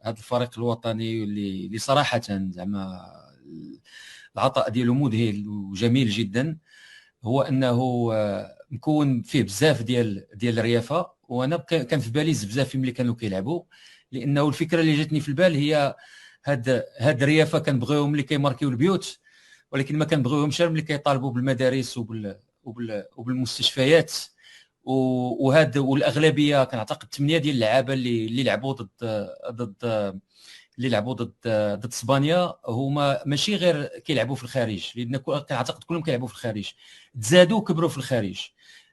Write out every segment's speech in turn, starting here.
هذا الفريق الوطني اللي صراحه زعما العطاء ديالو مذهل وجميل جدا، هو انه مكون فيه بزاف ديال الريافه. وانا كان في بالي بزاف ملي كانوا كيلعبوا، لانه الفكره اللي جاتني في البال هي هاد الريافه كنبغيهم ملي كيماركيو البيوت، ولكن ما كنبغيوهمش ملي كيطالبوا بالمدارس وبالمستشفيات. والاغلبيه كنعتقد 8 ديال اللعابه اللي لعبوا ضد اللي لعبوا ضد اسبانيا هما ماشي غير كيلعبوا في الخارج، لان كنعتقد كلهم كيلعبوا في الخارج، تزادوا كبروا في الخارج.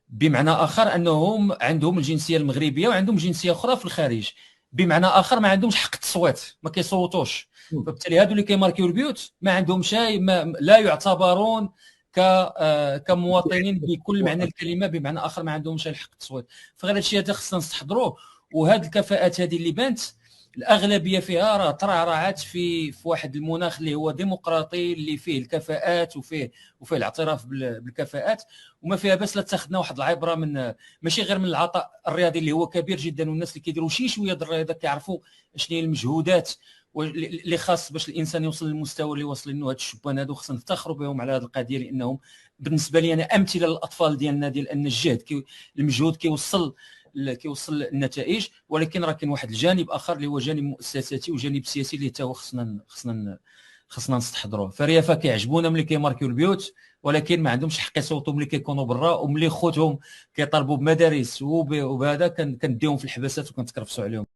بمعنى اخر انهم عندهم الجنسيه المغربيه وعندهم جنسيه اخرى في الخارج، بمعنى اخر ما عندهمش حق التصويت، ما كيصوتوش. فبالتالي هادو اللي كيماركيو البيوت ما عندهم شيء، لا يعتبرون كمواطنين بكل معنى الكلمه، بمعنى اخر ما عندهمش الحق التصويت. فغير هادشي هذا خصنا نستحضروه. وهاد الكفاءات هذه اللي بانت الاغلبيه فيها راه ترعرعات في واحد المناخ اللي هو ديمقراطي، اللي فيه الكفاءات وفيه الاعتراف بالكفاءات، وما فيها بس لا تاخذنا واحد العبره من ماشي غير من العطاء الرياضي اللي هو كبير جدا، والناس اللي كيديروا شويه الرياضه كيعرفوا شنو هي المجهودات اللي خاص باش الانسان يوصل للمستوى اللي وصل له. هاد الشبان هادو خصنا نفتخروا بهم على هذه القضيه، لانهم بالنسبه لي انا امثله للاطفال ديالنا، ديال ان الجهد المجهود كيوصل النتائج. ولكن راه كاين واحد الجانب اخر اللي هو جانب مؤسساتي وجانب سياسي اللي حتى هو خصنا نستحضروه. فريافه كيعجبونا ملي كيماركيو البيوت، ولكن ما عندهمش حق يصوتوا ملي كيكونوا برا، وملي خوتهم كيطالبوا بمدارس وبهذا كنديهم في الحباسات وكنتكرفسوا عليهم.